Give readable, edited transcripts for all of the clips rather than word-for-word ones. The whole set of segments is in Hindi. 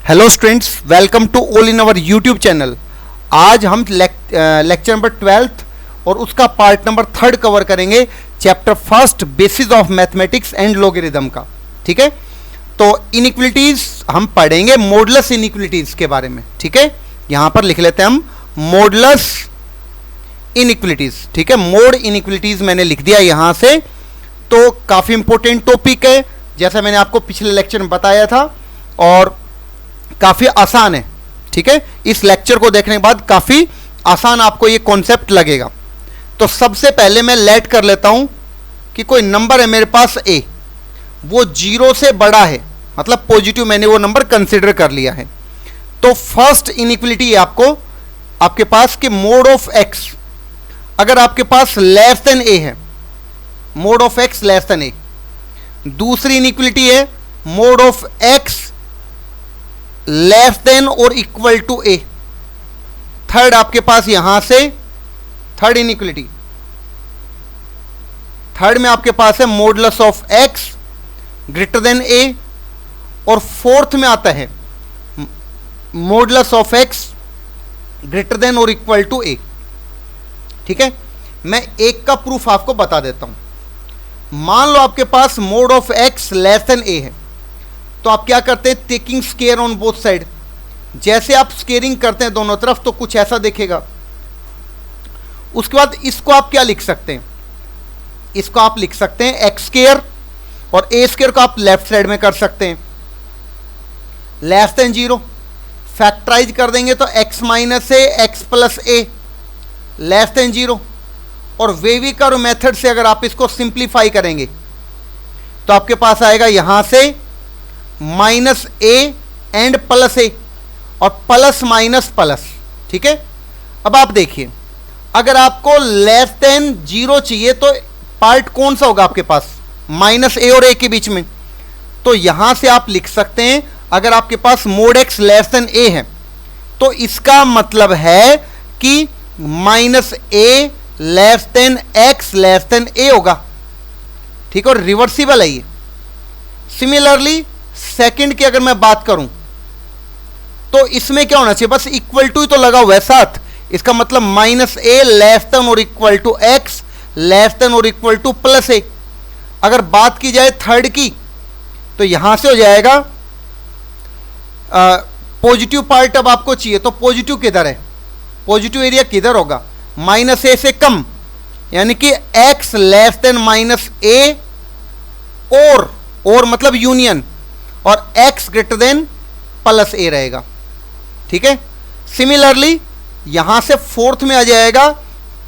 Hello students, welcome to all in our YouTube channel. आज हम लेक्चर नंबर 12 और उसका पार्ट नंबर 3 कवर करेंगे, chapter first basis of mathematics and logarithm का। ठीक है, तो इनइक्वलिटीज हम पढ़ेंगे, मॉडुलस इनइक्वलिटीज के बारे में। ठीक है, यहां पर लिख लेते हैं हम मॉडुलस इनइक्वलिटीज। ठीक है, मोड इनइक्वलिटीज मैंने लिख दिया यहां से। तो काफी इंपॉर्टेंट टॉपिक है, जैसा मैंने आपको पिछले लेक्चर में बताया था, और काफी आसान है। ठीक है, इस लेक्चर को देखने के बाद काफी आसान आपको ये कॉन्सेप्ट लगेगा। तो सबसे पहले मैं लेट कर लेता हूं कि कोई नंबर है मेरे पास ए, वो 0 से बड़ा है, मतलब पॉजिटिव, मैंने वो नंबर कंसीडर कर लिया है। तो फर्स्ट इनइक्वलिटी है आपके पास कि मोड ऑफ एक्स अगर आपके पास लेस देन ए है, mod of x less than a. दूसरी इनइक्वलिटी है mod of x less than और इक्वल टू ए। थर्ड आपके पास यहां से थर्ड इनइक्वलिटी, थर्ड में आपके पास है modulus of x greater than a, और फोर्थ में आता है modulus of x greater than और इक्वल टू ए। ठीक है, मैं एक का प्रूफ आपको बता देता हूं। मान लो आपके पास mod of x less than a है, तो आप क्या करते हैं, taking square on both side. जैसे आप स्केयरिंग करते हैं दोनों तरफ, तो कुछ ऐसा दिखेगा। उसके बाद इसको आप क्या लिख सकते हैं, इसको आप लिख सकते हैं एक्स स्केयर, और ए स्केयर को आप लेफ्ट साइड में कर सकते हैं लेस देन 0। फैक्टराइज कर देंगे तो एक्स माइनस ए एक्स प्लस ए लेस देन 0। और वेवी कर्व मेथड से अगर आप इसको सिंप्लीफाई करेंगे तो आपके पास आएगा यहां से माइनस ए एंड प्लस ए, और प्लस माइनस प्लस। ठीक है, अब आप देखिए, अगर आपको लेस देन 0 चाहिए तो पार्ट कौन सा होगा आपके पास, माइनस ए और ए के बीच में। तो यहां से आप लिख सकते हैं, अगर आपके पास mod x less than a है तो इसका मतलब है कि minus A less than x less than a होगा। ठीक है, और रिवर्सिबल है ये। सिमिलरली सेकंड की अगर मैं बात करूं तो इसमें क्या होना चाहिए, बस इक्वल टू ही तो लगा हुआ है साथ। इसका मतलब माइनस ए लेस देन और equal to X less than और इक्वल टू प्लस ए। अगर बात की जाए थर्ड की तो यहां से हो जाएगा पॉजिटिव पार्ट अब आपको चाहिए, तो पॉजिटिव किधर है, पॉजिटिव एरिया किधर होगा, माइनस ए से कम, यानी कि एक्स लेस देन माइनस ए, और मतलब यूनियन, और x ग्रेटर देन प्लस ए रहेगा। ठीक है, सिमिलरली यहां से फोर्थ में आ जाएगा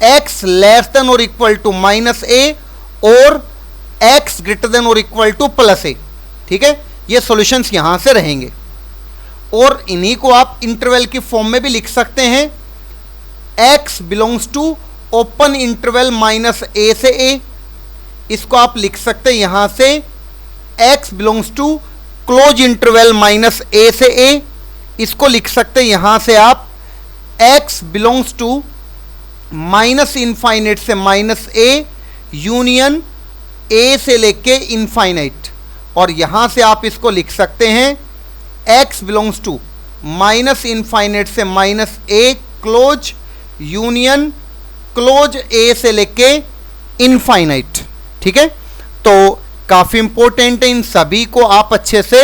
x लेस देन और इक्वल टू माइनस ए, और x ग्रेटर देन और इक्वल टू प्लस ए। ठीक है, ये सॉल्यूशंस यहां से रहेंगे, और इन्हीं को आप इंटरवल की फॉर्म में भी लिख सकते हैं। x belongs to open interval minus a से ए, इसको आप लिख सकते हैं यहां से x belongs to close interval minus a से ए, इसको लिख सकते हैं यहां से आप x belongs to minus infinite से माइनस ए यूनियन ए से लेके इनफाइनाइट, और यहां से आप इसको लिख सकते हैं x belongs to minus infinite से minus A close union close A से लेके इनफाइनाइट। ठीक है, तो काफी इंपॉर्टेंट है, इन सभी को आप अच्छे से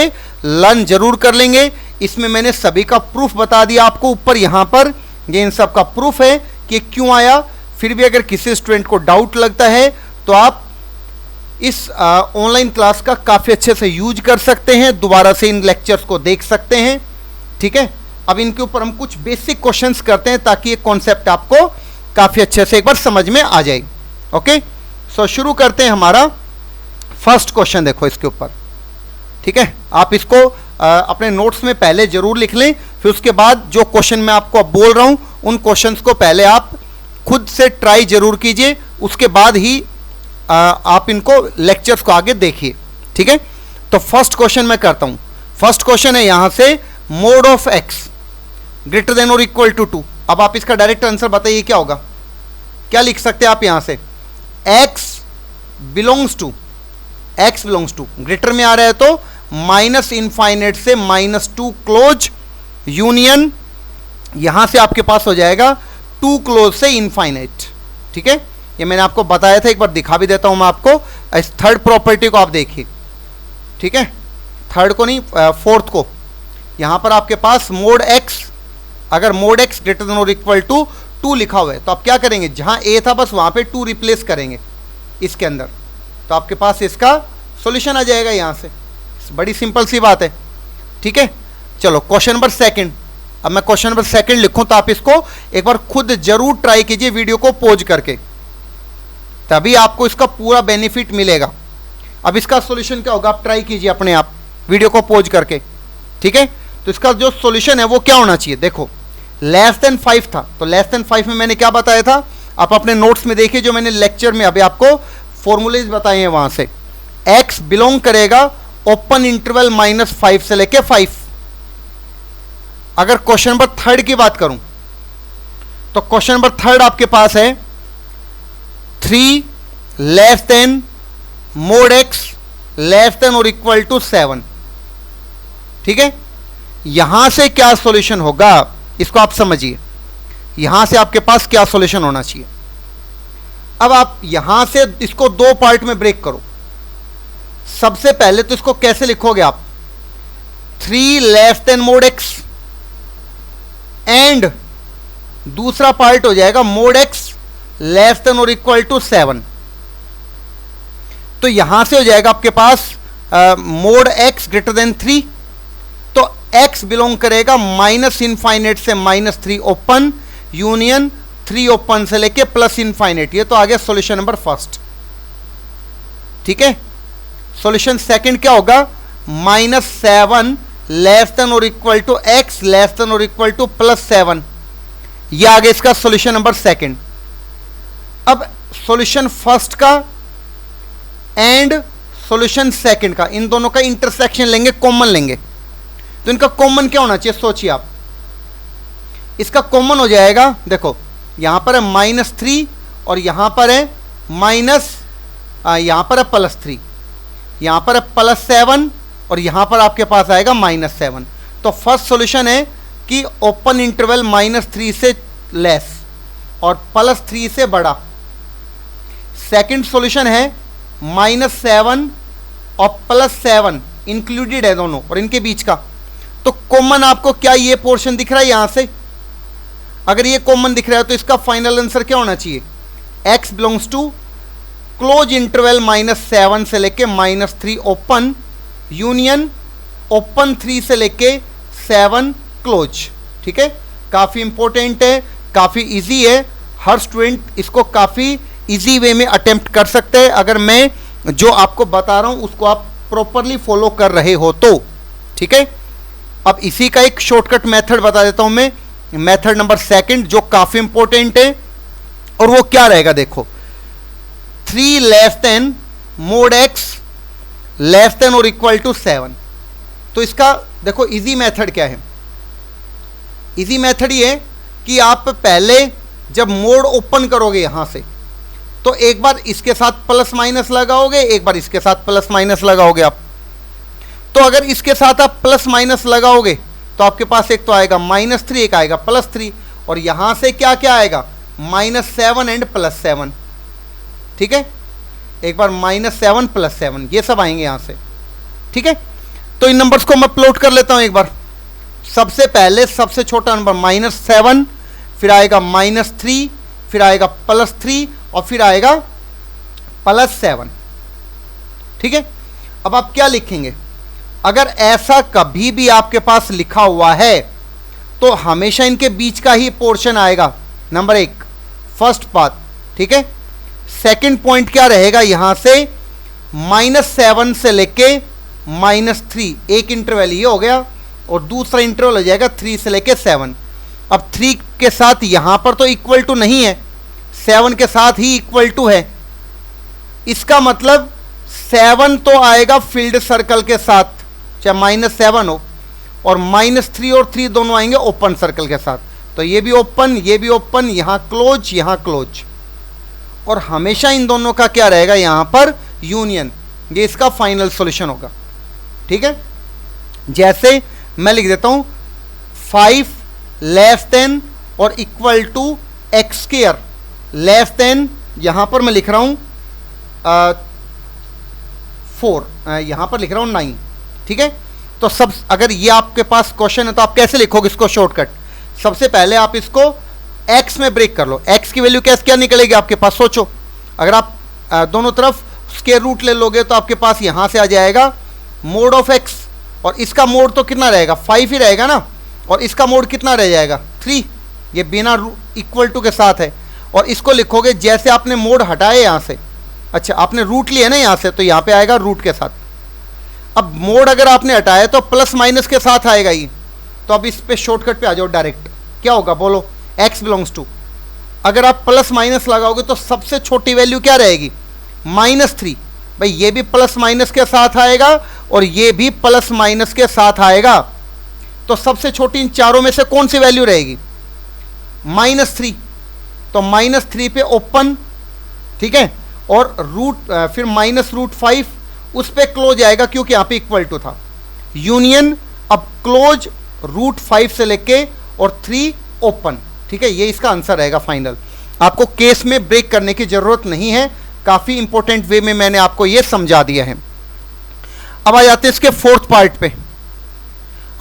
लर्न जरूर कर लेंगे। इसमें मैंने सभी का प्रूफ बता दिया आपको ऊपर, यहां पर ये इन सब का प्रूफ है कि क्यों आया। फिर भी अगर किसी स्टूडेंट को डाउट लगता है तो आप इस ऑनलाइन क्लास का काफी अच्छे से यूज कर सकते हैं, दोबारा से इन लेक्चर्स को देख सकते हैं। ठीक है, अब इनके ऊपर हम कुछ बेसिक क्वेश्चंस करते हैं ताकि ये कॉन्सेप्ट आपको काफी अच्छे से एक बार समझ में आ जाए। ओके, सो शुरू करते हैं हमारा फर्स्ट क्वेश्चन। देखो इसके ऊपर, ठीक है, आप इसको अपने नोट्स में पहले जरूर लिख लें, फिर उसके बाद जो क्वेश्चन मैं आपको अब बोल रहा हूं उन क्वेश्चंस को पहले आप खुद से ट्राई जरूर कीजिए, उसके बाद ही आप इनको लेक्चर्स को आगे देखिए। ठीक है, तो फर्स्ट क्वेश्चन मैं करता हूं। फर्स्ट क्वेश्चन है यहां से mod of x greater than और इक्वल टू 2। अब आप इसका डायरेक्ट आंसर बताइए क्या होगा, क्या लिख सकते हैं आप यहां से, x बिलोंग्स टू ग्रेटर में आ रहा है तो माइनस इनफाइनाइट से -2 क्लोज, यूनियन यहां से आपके पास हो जाएगा 2 क्लोज से इनफाइनाइट। ठीक है, ये मैंने आपको बताया था, एक बार दिखा भी देता हूं मैं आपको। इस थर्ड प्रॉपर्टी को आप देखिए। ठीक है, थर्ड को नहीं, फोर्थ को। यहां पर आपके पास मोड एक्स, अगर मोड एक्स ग्रेटर देन और इक्वल टू 2 लिखा हुआ है तो आप क्या करेंगे, जहां ए था बस वहां पे 2 रिप्लेस करेंगे इसके अंदर, तो आपके पास इसका सॉल्यूशन आ जाएगा यहां से। बड़ी सिंपल सी बात है। ठीक है, चलो क्वेश्चन नंबर सेकंड। अब मैं क्वेश्चन नंबर सेकंड लिखूं तो आप इसको एक बार खुद जरूर ट्राई कीजिए वीडियो को पॉज करके, तभी आपको इसका पूरा बेनिफिट मिलेगा। अब इसका सॉल्यूशन क्या होगा, आप ट्राई कीजिए अपने आप वीडियो को पॉज करके। ठीक है, तो इसका जो सॉल्यूशन है वो क्या होना चाहिए, देखो लेस देन 5 था, तो लेस देन 5 में मैंने क्या बताया था, आप अपने नोट्स में देखिए, जो मैंने लेक्चर में अभी आपको फॉर्मूलेज बताए हैं वहां से। x बिलोंग करेगा ओपन इंटरवल -5 से लेके 5। अगर क्वेश्चन नंबर थर्ड की बात करूं तो क्वेश्चन नंबर थर्ड आपके पास है 3 less than mode x less than और इक्वल टू 7। ठीक है, यहां से क्या सॉल्यूशन होगा इसको आप समझिए, यहां से आपके पास क्या सॉल्यूशन होना चाहिए। अब आप यहां से इसको 2 पार्ट में ब्रेक करो। सबसे पहले तो इसको कैसे लिखोगे आप, 3 less than mode x and दूसरा पार्ट हो जाएगा मोड x लेस देन और इक्वल टू 7। तो यहां से हो जाएगा आपके पास मोड x ग्रेटर देन 3, तो x बिलोंग करेगा माइनस इनफाइनाइट से -3 ओपन, यूनियन 3 ओपन से लेके प्लस इनफाइनाइट। ये तो आ गया सॉल्यूशन नंबर फर्स्ट। ठीक है, सॉल्यूशन सेकंड क्या होगा, -7 लेस देन और equal to x less than और इक्वल टू +7। ये आ गया इसका सॉल्यूशन नंबर सेकंड। अब सॉल्यूशन फर्स्ट का एंड सॉल्यूशन सेकंड का, इन दोनों का इंटरसेक्शन लेंगे, कॉमन लेंगे। तो इनका कॉमन क्या होना चाहिए, सोचिए आप। इसका कॉमन हो जाएगा, देखो यहां पर है -3 और यहां पर है यहां पर है +3, यहां पर है +7 और यहां पर आपके पास आएगा -7। तो फर्स्ट सॉल्यूशन है कि ओपन इंटरवल -3 से लेस और +3 से बड़ा। सेकंड सॉल्यूशन है -7 और +7 इंक्लूडेड है दोनों और इनके बीच का। तो कॉमन आपको क्या ये पोर्शन दिख रहा है यहां से, अगर ये कॉमन दिख रहा है तो इसका फाइनल आंसर क्या होना चाहिए, x belongs to close interval -7 से लेके -3 ओपन, यूनियन ओपन 3 से लेके 7 क्लोज। ठीक है, काफ़ी इंपॉर्टेंट है, काफ़ी इजी है, हर स्टूडेंट इसको काफ़ी इजी वे में अटेम्प्ट कर सकते हैं अगर मैं जो आपको बता रहा हूं उसको आप प्रॉपरली फॉलो कर रहे हो तो। ठीक है, अब इसी का एक शॉर्टकट मेथड बता देता हूं मैं, मेथड नंबर सेकंड जो काफ़ी इंपॉर्टेंट है, और वो क्या रहेगा, देखो 3 less than mode x less than और इक्वल टू 7। तो इसका देखो इजी मेथड क्या है, इजी मेथड ये कि आप पहले जब मोड ओपन करोगे यहां से तो एक बार इसके साथ प्लस माइनस लगाओगे, एक बार इसके साथ प्लस माइनस लगाओगे आप। तो अगर इसके साथ आप प्लस माइनस लगाओगे तो आपके पास एक तो आएगा -3, एक आएगा +3, और यहां से क्या क्या आएगा, -7 एंड +7। ठीक है, एक बार -7 +7 ये सब आएंगे यहां से। ठीक है, तो इन नंबर्स को मैं प्लॉट कर लेता हूं एक बार। सबसे पहले सबसे छोटा नंबर -7, फिर आएगा -3, फिर आएगा +3 और फिर आएगा +7। ठीक है, अब आप क्या लिखेंगे, अगर ऐसा कभी भी आपके पास लिखा हुआ है तो हमेशा इनके बीच का ही पोर्शन आएगा, नंबर 1 फर्स्ट पार्ट। ठीक है, सेकंड पॉइंट क्या रहेगा, यहां से -7 से लेके -3 एक इंटरवल ये हो गया, और दूसरा इंटरवल हो जाएगा 3 से लेके 7। अब 3 के साथ यहां पर तो इक्वल टू नहीं है, 7 के साथ ही इक्वल टू है। इसका मतलब 7 तो आएगा फील्ड सर्कल के साथ, चाहे -7 हो, और -3 और 3 दोनों आएंगे ओपन सर्कल के साथ। तो ये भी ओपन, ये भी ओपन, यहां क्लोज, यहां क्लोज, और हमेशा इन दोनों का क्या रहेगा यहां पर यूनियन। ये इसका फाइनल सॉल्यूशन होगा। ठीक है, जैसे मैं लिख देता हूं 5 लेस देन और equal to X square less than, यहां पर मैं लिख रहा हूं 4, यहां पर लिख रहा हूं 9, ठीक है। तो सब, अगर ये आपके पास क्वेश्चन है तो आप कैसे लिखोगे इसको शॉर्टकट? सबसे पहले आप इसको x में ब्रेक कर लो। x की वैल्यू कैसे क्या निकलेगी आपके पास, सोचो। अगर आप दोनों तरफ स्क्वायर रूट ले लोगे तो आपके पास यहां से आ जाएगा मोड ऑफ x, और इसका मोड तो कितना रहेगा, 5 ही रहेगा ना, और इसका मोड कितना रह जाएगा, 3। ये बिना इक्वल टू के साथ है, और इसको लिखोगे जैसे आपने मोड हटाए यहां से, अच्छा आपने रूट लिया ना यहां से, तो यहां पे आएगा रूट के साथ। अब मोड अगर आपने हटाया तो प्लस माइनस के साथ आएगा ये, तो अब इस पे शॉर्टकट पे आ जाओ डायरेक्ट, क्या होगा बोलो, x बिलोंग्स टू, अगर आप प्लस माइनस लगाओगे तो सबसे छोटी वैल्यू क्या रहेगी, -3। भाई ये भी प्लस माइनस के साथ आएगा और ये भी प्लस माइनस के साथ आएगा, तो सबसे छोटी इन चारों में से कौन सी वैल्यू रहेगी, -3। तो -3 पे ओपन, ठीक है, और रूट फिर -√5 उस पे क्लोज आएगा क्योंकि यहां पे इक्वल टू था, यूनियन अब क्लोज √5 से लेके और 3 ओपन, ठीक है। ये इसका आंसर रहेगा फाइनल। आपको केस में ब्रेक करने की जरूरत नहीं है, काफी इंपॉर्टेंट वे में मैंने आपको ये समझा दिया है। अब आ जाते हैं इसके फोर्थ पार्ट पे।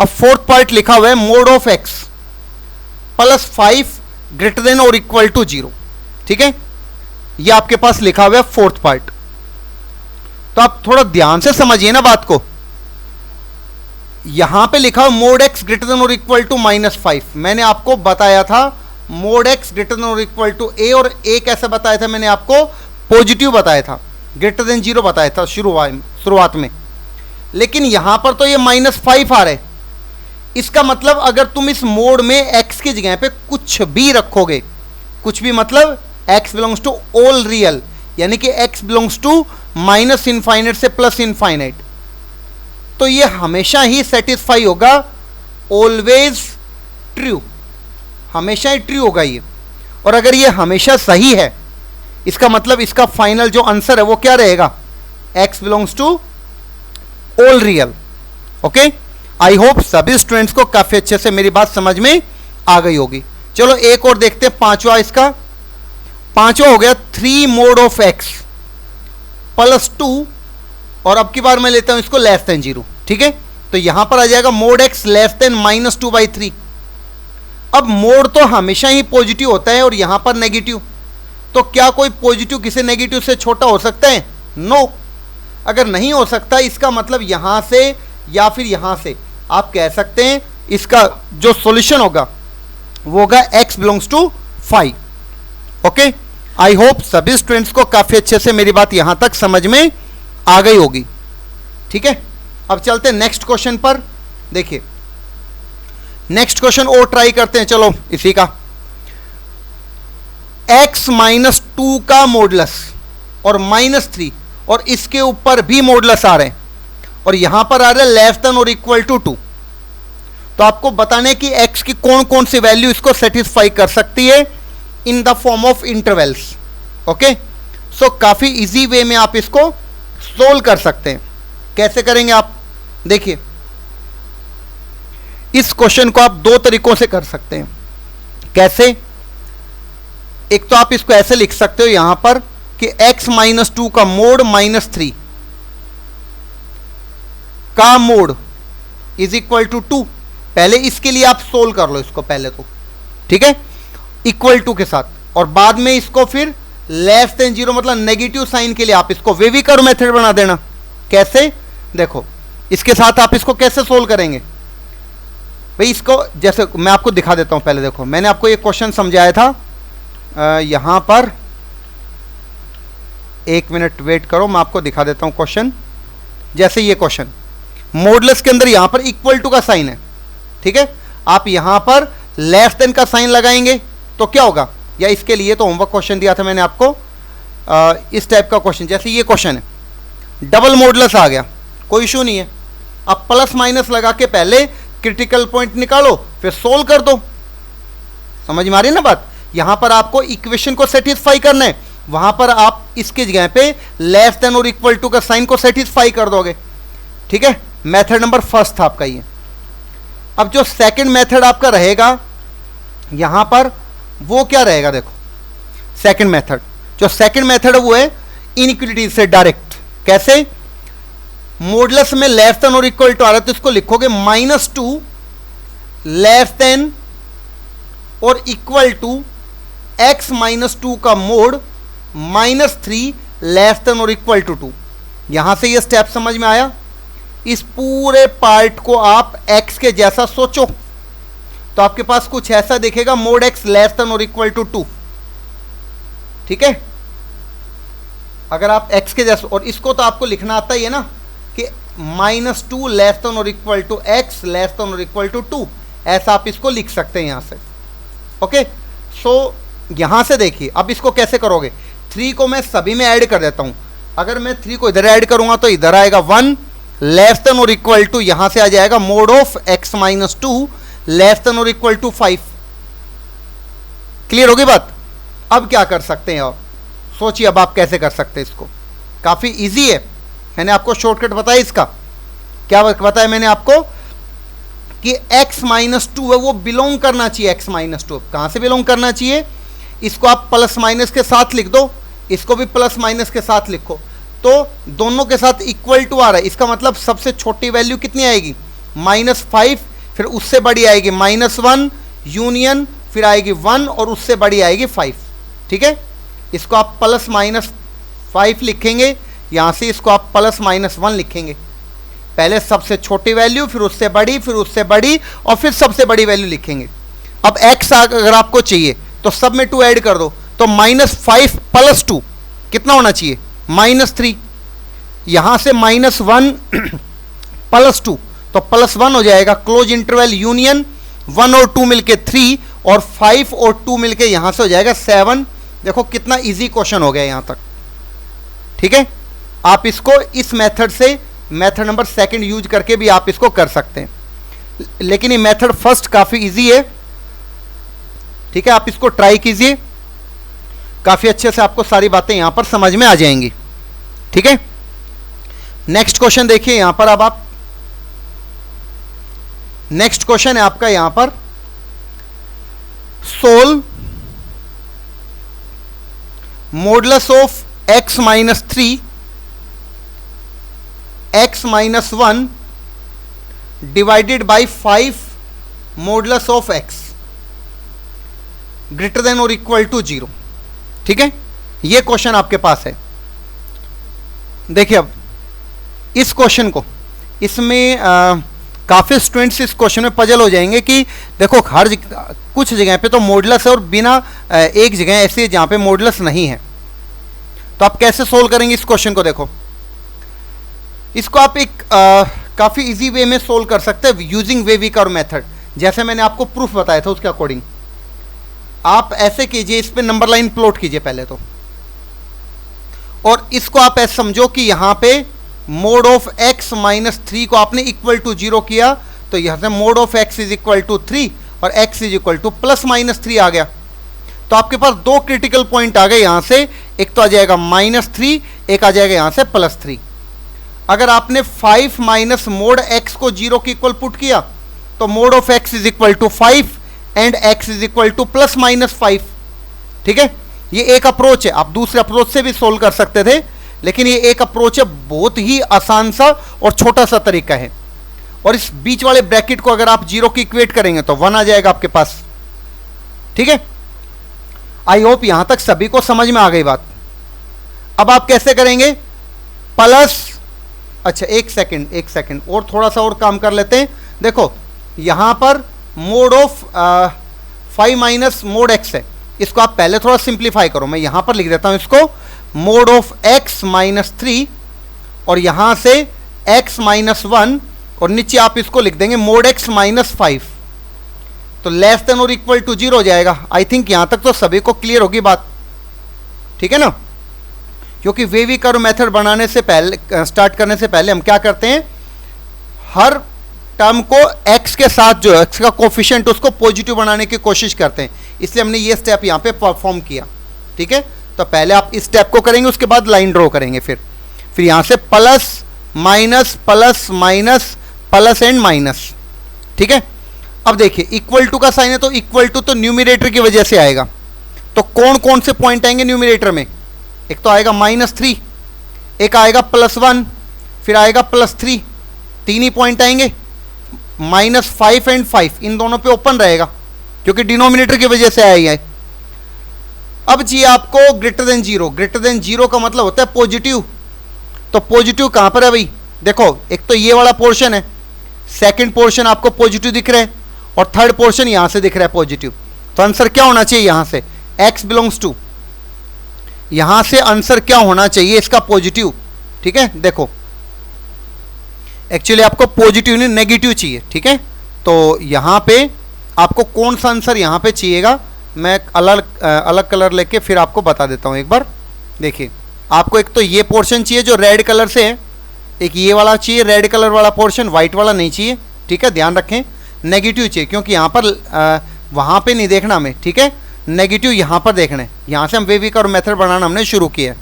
अब फोर्थ पार्ट लिखा हुआ है mod of x +5 greater than और इक्वल टू 0, ठीक है, ये आपके पास लिखा हुआ है फोर्थ पार्ट। तो आप थोड़ा ध्यान से समझिए ना बात को। यहां पे लिखा हुआ मोड x ग्रेटर देन और इक्वल टू -5, मैंने आपको बताया था मोड x ग्रेटर देन और इक्वल टू a, और a कैसे बताया था मैंने आपको, पॉजिटिव बताया था, ग्रेटर देन 0 बताया था शुरुआत में। लेकिन यहां पर तो ये -5 आ रहा है, इसका मतलब अगर तुम इस मोड में x की जगह पे कुछ भी रखोगे, कुछ भी मतलब x belongs to all real, यानी कि x बिलोंग्स टू -∞ से +∞, तो ये हमेशा ही सेटिस्फाई होगा, ऑलवेज ट्रू, हमेशा ही ट्रू होगा ये। और अगर ये हमेशा सही है, इसका मतलब इसका फाइनल जो आंसर है वो क्या रहेगा, x belongs to all real. Okay, I hope सभी स्टूडेंट्स को काफी अच्छे से मेरी बात समझ में आ गई होगी। चलो एक और देखते हैं, पांचवा इसका, पांचवा हो गया 3 मोड ऑफ x +2, और अब की बार मैं लेता हूं इसको लेस देन 0, ठीक है। तो यहां पर आ जाएगा मोड x लेस देन -2/3। अब मोड तो हमेशा ही पॉजिटिव होता है और यहां पर नेगेटिव, तो क्या कोई पॉजिटिव किसी नेगेटिव से छोटा हो सकता है, नो। अगर नहीं हो सकता, इसका मतलब यहां से या फिर यहां से आप कह सकते हैं इसका जो सॉल्यूशन होगा वो होगा x belongs to 5। Okay, I hope सभी स्टूडेंट्स को काफी अच्छे से मेरी बात यहां तक समझ में आ गई होगी, ठीक है। अब चलते हैं नेक्स्ट क्वेश्चन पर। देखिए नेक्स्ट क्वेश्चन और ट्राई करते हैं, चलो इसी का, x -2 का मॉडुलस और -3, और इसके ऊपर भी मॉडुलस आ रहे हैं, और यहां पर आ रहा है लेस देन और इक्वल टू 2। तो आपको बताने की x की कौन कौन सी वैल्यू इसको सेटिस्फाई कर सकती है in the form of intervals. Okay, so काफी इजी वे में आप इसको सोल्व कर सकते हैं। कैसे करेंगे आप, देखिए इस क्वेश्चन को आप दो तरीकों से कर सकते हैं। कैसे, एक तो आप इसको ऐसे लिख सकते हो यहां पर कि x -2 का मोड -3 का मोड इज इक्वल टू 2। पहले इसके लिए आप सोल्व कर लो इसको पहले तो, ठीक है, इक्वल टू के साथ, और बाद में इसको फिर लेस देन 0 मतलब नेगेटिव साइन के लिए आप इसको वेविकर मेथड बना देना। कैसे, देखो इसके साथ आप इसको कैसे सोल्व करेंगे भाई, इसको जैसे मैं आपको दिखा देता हूं। पहले देखो मैंने आपको ये क्वेश्चन समझाया था, यहां पर 1 मिनट वेट करो, मैं आपको दिखा देता हूं क्वेश्चन। जैसे ये क्वेश्चन मॉडुलस के अंदर यहां पर इक्वल टू का साइन है, ठीक है, आप यहां पर लेस देन का साइन लगाएंगे तो क्या होगा, या इसके लिए तो होमवर्क क्वेश्चन दिया था मैंने आपको, इस टाइप का क्वेश्चन, जैसे ये क्वेश्चन है, डबल मॉडुलस आ गया, कोई इशू नहीं है, आप प्लस माइनस लगा के पहले क्रिटिकल पॉइंट निकालो फिर सोल्व कर दो। समझ में आ रही है ना बात, यहां पर आपको इक्वेशन को सेटिस्फाई करना है, वहां पर आप इसकी जगह पे लेस देन और इक्वल टू का साइन को सेटिस्फाई कर दोगे, ठीक है। मेथड नंबर फर्स्ट था आपका ये। अब जो सेकंड मेथड आपका रहेगा यहां पर, वो क्या रहेगा? देखो सेकंड मेथड, जो सेकंड मेथड है वो है इनइक्वालिटी से डायरेक्ट। कैसे? मॉडुलस में लेस देन और इक्वल टू आ रहा है तो इसको लिखोगे -2 लेस देन और इक्वल टू x -2 का मोड -3 लेस देन और इक्वल टू 2। यहां से ये स्टेप समझ में आया? इस पूरे पार्ट को आप x के जैसा सोचो तो आपके पास कुछ ऐसा दिखेगा, मोड x लेस देन और इक्वल टू 2। ठीक है, अगर आप x के जैसा, और इसको तो आपको लिखना आता ही है ना कि -2 लेस देन और equal to x less than और इक्वल टू 2, ऐसा आप इसको लिख सकते हैं यहां से। ओके, सो यहां से देखिए अब इसको कैसे करोगे। 3 को मैं सभी में ऐड कर देता हूं। अगर मैं 3 को इधर ऐड करूंगा तो इधर आएगा 1 लेस देन और इक्वल टू, यहां से आ जाएगा mode of x -2 less than और इक्वल टू 5। क्लियर होगी बात? अब क्या कर सकते हैं आप सोचिए, अब आप कैसे कर सकते हैं इसको। काफी इजी है, मैंने आपको शॉर्टकट बताया इसका। क्या बताया मैंने आपको कि x -2 है वो बिलोंग करना चाहिए x -2। कहां से बिलोंग करना चाहिए? इसको आप प्लस माइनस के साथ लिख दो, इसको भी प्लस माइनस के साथ लिखो तो दोनों के साथ इक्वल टू आ रहा है। इसका मतलब सबसे छोटी वैल्यू कितनी आएगी? -5, फिर उससे बड़ी आएगी -1 यूनियन, फिर आएगी 1 और उससे बड़ी आएगी 5। ठीक है, इसको आप +-5 लिखेंगे, यहां से इसको आप +-1 लिखेंगे। पहले सबसे छोटी वैल्यू, फिर उससे बड़ी, फिर उससे बड़ी और फिर सबसे बड़ी वैल्यू लिखेंगे। अब x अगर आपको चाहिए तो सब में 2 ऐड कर दो, तो -5 + 2 कितना होना चाहिए? -3। यहां से -1 + 2 तो +1 हो जाएगा, क्लोज इंटरवल यूनियन 1 और 2 मिलके 3 और 5 और 2 मिलके यहां से हो जाएगा 7। देखो कितना इजी क्वेश्चन हो गया यहां तक। ठीक है, आप इसको इस मेथड से, मेथड नंबर सेकंड यूज करके भी आप इसको कर सकते हैं, लेकिन ये मेथड फर्स्ट काफी इजी है। ठीक है, आप इसको ट्राई कीजिए, काफी अच्छे से आपको सारी बातें यहां पर समझ में आ जाएंगी। ठीक है, नेक्स्ट क्वेश्चन देखिए यहां पर। अब आप नेक्स्ट क्वेश्चन है आपका यहां पर, solve modulus of x -3 x -1 divided by 5 modulus of x greater than और इक्वल टू 0। ठीक है, ये क्वेश्चन आपके पास है। देखिए अब इस क्वेश्चन को, इसमें काफी स्टूडेंट्स इस क्वेश्चन में पजल हो जाएंगे कि देखो हर कुछ जगह पे तो मॉडुलस है और बिना एक जगह ऐसी जहां पे मॉडुलस नहीं है, तो आप कैसे सोल्व करेंगे इस क्वेश्चन को। देखो इसको आप एक काफी इजी वे में सोल्व कर सकते हैं यूजिंग वेवी कर्व मेथड, जैसे मैंने आपको प्रूफ बताया था उसके अकॉर्डिंग। आप ऐसे कीजिए, इस पे नंबर लाइन प्लॉट कीजिए पहले तो, और इसको आप ऐसे समझो कि यहां पे मोड ऑफ x -3 को आपने इक्वल टू 0 किया, तो यहां से mod of x is equal to 3 और x इज इक्वल टू +-3 आ गया। तो आपके पास 2 क्रिटिकल पॉइंट आ गए यहां से, एक तो आ जाएगा -3, एक आ जाएगा यहां से +3। अगर आपने 5 माइनस मोड x को 0 के इक्वल पुट किया तो mod of x is equal to 5 and x is equal to +-5। ठीक है, ये एक अप्रोच है। आप दूसरे अप्रोच से भी सोल्व कर सकते थे, लेकिन ये एक अप्रोच है, बहुत ही आसान सा और छोटा सा तरीका है। और इस बीच वाले ब्रैकेट को अगर आप 0 की इक्वेट करेंगे तो 1 आ जाएगा आपके पास। ठीक है, आई होप यहां तक सभी को समझ में आ गई बात। अब आप कैसे करेंगे? प्लस, अच्छा एक सेकंड और थोड़ा सा और काम कर लेते हैं। देखो यहां पर mode of 5 minus mode x है, इसको आप पहले थोड़ा सिंप्लीफाई करो। मैं यहां पर लिख देता हूं इसको मोड ऑफ x -3 और यहां से x -1 और नीचे आप इसको लिख देंगे मोड x -5, तो लेस देन और इक्वल टू 0 हो जाएगा। आई थिंक यहां तक तो सभी को क्लियर होगी बात। ठीक है ना, क्योंकि वेवी कर्व मेथड बनाने से पहले, स्टार्ट करने से पहले हम क्या करते हैं, हर टर्म को x के साथ जो x का कोफिशिएंट उसको पॉजिटिव बनाने की कोशिश करते हैं, इसलिए हमने ये स्टेप यहां पे परफॉर्म किया। ठीक है, तो पहले आप इस स्टेप को करेंगे, उसके बाद लाइन ड्रॉ करेंगे, फिर यहां से plus minus plus minus plus and minus. ठीक है, अब देखिए इक्वल टू का साइन है तो इक्वल टू तो न्यूमिनेटर की वजह से आएगा। तो कौन कौन से पॉइंट आएंगे न्यूमिनेटर में? एक तो आएगा -3, एक आएगा +1, फिर आएगा +3, तीन ही पॉइंट आएंगे। -5 एंड 5 इन दोनों पे ओपन रहेगा क्योंकि डिनोमिनेटर की वजह से आया है। अब जी आपको ग्रेटर देन जीरो का मतलब होता है पॉजिटिव। तो पॉजिटिव कहां पर है भाई? देखो एक तो ये वाला पोर्शन है, सेकंड पोर्शन आपको पॉजिटिव दिख रहा है और थर्ड पोर्शन यहां से दिख रहा है पॉजिटिव। तो आंसर क्या होना चाहिए यहां से? x बिलोंग्स टू, यहां से आंसर क्या होना चाहिए इसका? पॉजिटिव। ठीक है, देखो एक्चुअली आपको पॉजिटिव नहीं नेगेटिव चाहिए। ठीक है, तो यहां पे आपको कौन सा आंसर यहां पे चाहिएगा, मैं अलग कलर लेके फिर आपको बता देता हूं। एक बार देखिए, आपको एक तो ये पोर्शन चाहिए जो रेड कलर से है, एक ये वाला चाहिए रेड कलर वाला पोर्शन, व्हाइट वाला नहीं चाहिए। ठीक है, ध्यान रखें नेगेटिव चाहिए क्योंकि यहाँ पर वहाँ पे नहीं देखना हमें। ठीक है, नेगेटिव यहाँ पर देखना है, यहाँ से हम वेवी कर्व मेथड बनाना हमने शुरू किया है।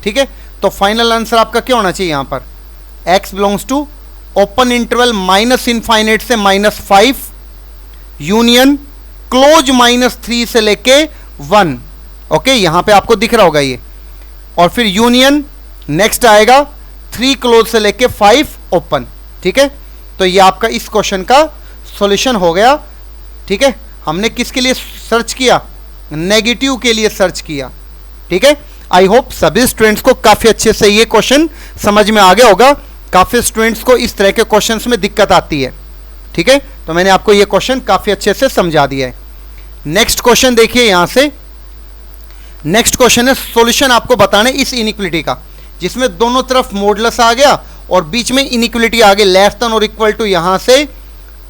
ठीक है, तो फाइनल आंसर आपका क्या होना चाहिए यहाँ पर? x belongs to open interval -∞ से -5 यूनियन क्लोज -3 से लेके 1। ओके, यहाँ पे आपको दिख रहा होगा ये, और फिर यूनियन नेक्स्ट आएगा 3 क्लोज से लेके 5 ओपन। ठीक है, तो ये आपका इस क्वेश्चन का सॉल्यूशन हो गया। ठीक है, हमने किसके लिए सर्च किया? नेगेटिव के लिए सर्च किया। ठीक है, आई होप सभी स्टूडेंट्स को काफ़ी अच्छे से ये क्वेश्चन समझ में आ गया होगा। काफ़ी स्टूडेंट्स को इस तरह के क्वेश्चंस में दिक्कत आती है। ठीक है, तो मैंने आपको ये क्वेश्चन काफ़ी अच्छे से समझा दिया है। नेक्स्ट क्वेश्चन देखिए, यहाँ से नेक्स्ट क्वेश्चन है सॉल्यूशन आपको बताना है इस इनइक्वलिटी का, जिसमें दोनों तरफ मॉडुलस आ गया और बीच में इनइक्वलिटी आ गई लेस देन और इक्वल टू यहाँ से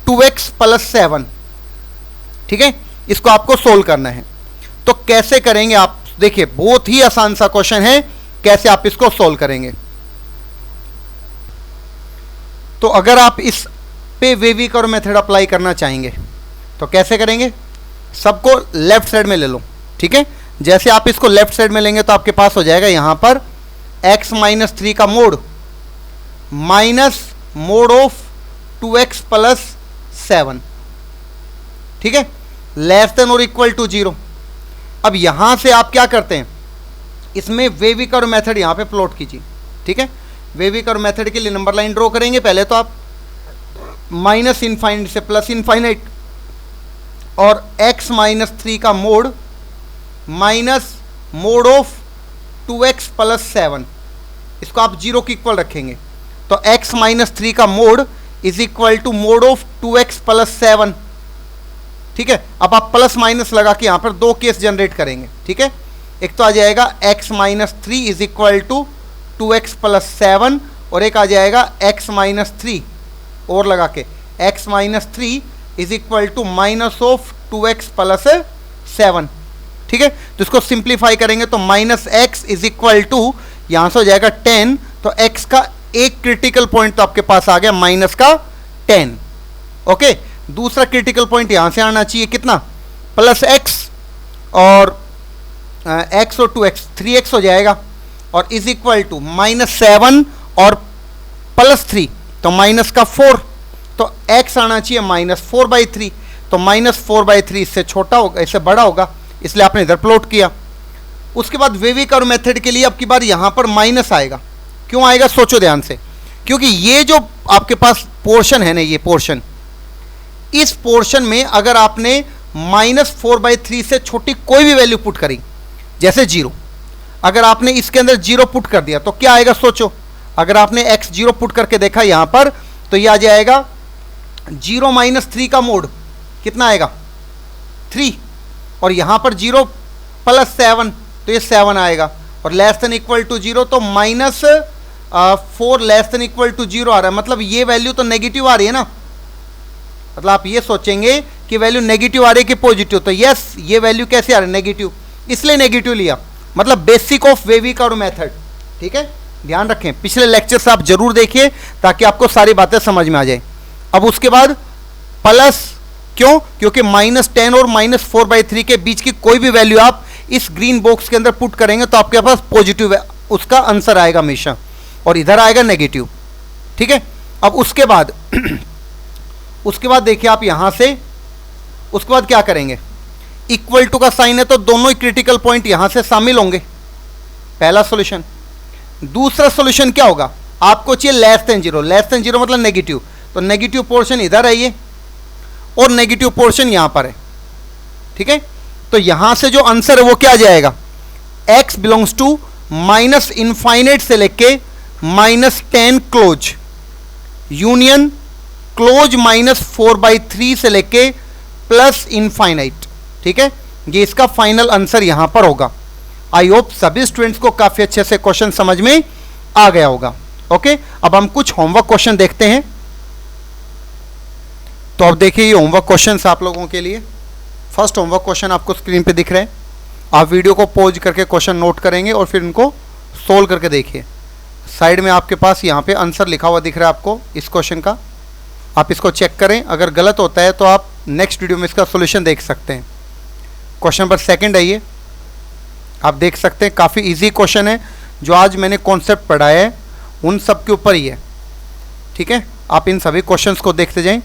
2x + 7। ठीक है, इसको आपको सोल्व करना है। तो कैसे करेंगे आप? देखिए बहुत ही आसान सा क्वेश्चन है, कैसे आप इसको सोल्व करेंगे। तो अगर आप इस पे वेवी कर्व मेथड अप्लाई करना चाहेंगे तो कैसे करेंगे? सबको लेफ्ट साइड में ले लो। ठीक है, जैसे आप इसको लेफ्ट साइड में लेंगे तो आपके पास हो जाएगा यहां पर x - 3 का mode minus mode of 2x + 7। ठीक है, लेस देन और इक्वल टू 0। अब यहां से आप क्या करते हैं, इसमें वेवी कर्व मेथड यहां पे प्लॉट कीजिए। ठीक है, वेवी कर्व मेथड के लिए नंबर लाइन ड्रॉ करेंगे। पहले तो आप -∞ से +∞ और x - 3 का mode minus mode of 2x + 7, इसको आप 0 के इक्वल रखेंगे। तो x - 3 का mod is equal to mod of 2x + 7। ठीक है, अब आप प्लस माइनस लगा के यहाँ पर दो केस जनरेट करेंगे। ठीक है, एक तो आ जाएगा x - 3 is equal to 2x + 7 और एक आ जाएगा x - 3 और लगा के x - 3 is equal to minus of 2x + 7। ठीक है, तो इसको सिंप्लीफाई करेंगे तो -x इज इक्वल टू यहाँ से हो जाएगा 10। तो x का एक क्रिटिकल पॉइंट तो आपके पास आ गया -10। ओके, दूसरा क्रिटिकल पॉइंट यहाँ से आना चाहिए कितना? +x और x और 2x 3x हो जाएगा और इज इक्वल टू -7 और +3 तो माइनस का 4। तो x आना चाहिए -4/3। तो -4/3 इससे छोटा होगा, इससे बड़ा होगा, इसलिए आपने इधर प्लॉट किया। उसके बाद वेवी कर्व मेथड के लिए अब की बार यहाँ पर माइनस आएगा। क्यों आएगा? सोचो ध्यान से, क्योंकि ये जो आपके पास पोर्शन है ना, ये पोर्शन, इस पोर्शन में अगर आपने -4/3 से छोटी कोई भी वैल्यू पुट करी, जैसे 0, अगर आपने इसके अंदर 0 पुट कर दिया तो क्या आएगा? सोचो, अगर आपने x 0 पुट करके देखा यहां पर तो यह आ जाएगा 0 - 3 का मोड कितना आएगा? 3, और यहां पर 0 + 7 तो ये 7 आएगा, और लेस देन इक्वल टू 0 तो -4 लेस देन इक्वल टू 0 आ रहा है। मतलब ये वैल्यू तो नेगेटिव आ रही है ना, मतलब आप ये सोचेंगे कि वैल्यू नेगेटिव आ रही है कि पॉजिटिव, तो यस ये वैल्यू कैसे आ रही है? नेगेटिव, इसलिए नेगेटिव लिया, मतलब basic of wavy curve method. ठीक है, ध्यान रखें, पिछले लेक्चर से आप जरूर देखिए ताकि आपको सारी बातें समझ में आ जाए। अब उसके बाद प्लस, क्यों? क्योंकि -10 और -4/3 के बीच की कोई भी वैल्यू आप इस ग्रीन बॉक्स के अंदर पुट करेंगे तो आपके पास पॉजिटिव उसका आंसर आएगा हमेशा, और इधर आएगा नेगेटिव। ठीक है। अब उसके बाद उसके बाद देखिए आप यहां से, उसके बाद क्या करेंगे, इक्वल टू का साइन है तो दोनों ही क्रिटिकल पॉइंट यहां से शामिल होंगे, पहला सॉल्यूशन। दूसरा सॉल्यूशन क्या होगा, आपको चाहिए less than zero, less than zero मतलब नेगेटिव, तो नेगेटिव पोर्शन इधर है ये और नेगेटिव पोर्शन यहां पर है, ठीक है। तो यहां से जो आंसर है वो क्या आ जाएगा, x belongs to minus infinite से लेके -10 क्लोज, यूनियन क्लोज -4/3 से लेके प्लस इनफाइनाइट, ठीक है। ये इसका फाइनल आंसर यहां पर होगा। आई होप सभी स्टूडेंट्स को काफी अच्छे से क्वेश्चन समझ में आ गया होगा। ओके, अब हम कुछ होमवर्क क्वेश्चन देखते हैं। तो अब देखिए ये होमवर्क क्वेश्चंस आप लोगों के लिए। फर्स्ट होमवर्क क्वेश्चन आपको स्क्रीन पे दिख रहे हैं, आप वीडियो को पॉज करके क्वेश्चन नोट करेंगे और फिर इनको सोल्व करके देखिए। साइड में आपके पास यहाँ पे आंसर लिखा हुआ दिख रहा है आपको इस क्वेश्चन का, आप इसको चेक करें, अगर गलत होता है तो आप नेक्स्ट वीडियो में इसका सोल्यूशन देख सकते हैं। क्वेश्चन नंबर सेकंड है ये, आप देख सकते हैं काफ़ी इजी क्वेश्चन है, जो आज मैंने कॉन्सेप्ट पढ़ाया है उन सब के ऊपर ही है, ठीक है। आप इन सभी क्वेश्चंस को देखते जाएं।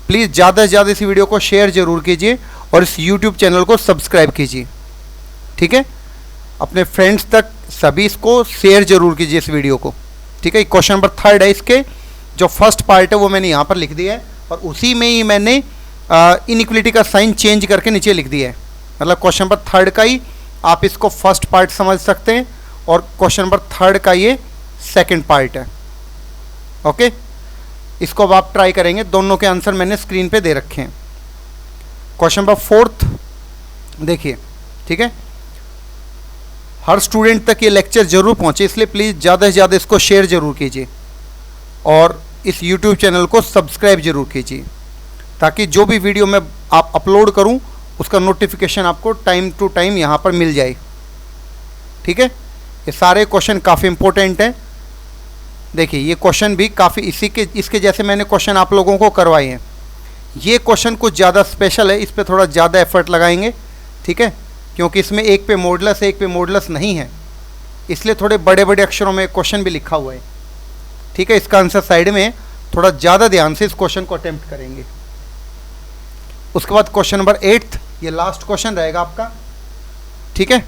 प्लीज़ ज़्यादा से ज़्यादा इस वीडियो को शेयर जरूर कीजिए और इस यूट्यूब चैनल को सब्सक्राइब कीजिए, ठीक है। अपने फ्रेंड्स तक सभी इसको शेयर जरूर कीजिए इस वीडियो को, ठीक है। क्वेश्चन नंबर थर्ड है, इसके जो फर्स्ट पार्ट है वो मैंने यहाँ पर लिख दिया है और उसी में ही मैंने इनइक्वलिटी का साइन चेंज करके नीचे लिख दिया है। मतलब क्वेश्चन नंबर थर्ड का ही आप इसको फर्स्ट पार्ट समझ सकते हैं और क्वेश्चन नंबर थर्ड का ये सेकंड पार्ट है। ओके, इसको अब आप ट्राई करेंगे, दोनों के आंसर मैंने स्क्रीन पे दे रखे हैं। क्वेश्चन नंबर फोर्थ देखिए, ठीक है। हर स्टूडेंट तक ये लेक्चर जरूर पहुंचे, इसलिए प्लीज़ ज़्यादा से ज़्यादा इसको शेयर जरूर कीजिए और इस यूट्यूब चैनल को सब्सक्राइब जरूर कीजिए, ताकि जो भी वीडियो मैं आप अपलोड करूं उसका नोटिफिकेशन आपको टाइम टू टाइम यहाँ पर मिल जाए, ठीक है। ये सारे क्वेश्चन काफ़ी इंपॉर्टेंट हैं। देखिए ये क्वेश्चन भी काफ़ी इसके जैसे मैंने क्वेश्चन आप लोगों को करवाए हैं। ये क्वेश्चन कुछ ज़्यादा स्पेशल है, इस पर थोड़ा ज़्यादा एफर्ट लगाएंगे, ठीक है, क्योंकि इसमें एक पे मॉडुलस है, एक पे मॉडुलस नहीं है, इसलिए थोड़े बड़े बड़े अक्षरों में क्वेश्चन भी लिखा हुआ है, ठीक है। इसका आंसर साइड में थोड़ा ज़्यादा ध्यान से इस क्वेश्चन को अटेम्प्ट करेंगे। उसके बाद क्वेश्चन नंबर 8, ये लास्ट क्वेश्चन रहेगा आपका, ठीक है।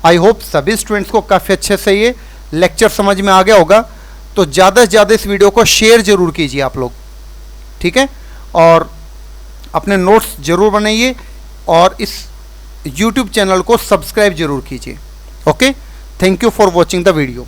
आई होप सभी स्टूडेंट्स को काफ़ी अच्छे से ये लेक्चर समझ में आ गया होगा। तो ज़्यादा से ज़्यादा इस वीडियो को शेयर जरूर कीजिए आप लोग, ठीक है, और अपने नोट्स जरूर बनाइए और इस YouTube चैनल को सब्सक्राइब जरूर कीजिए। Okay, thank you for watching the video.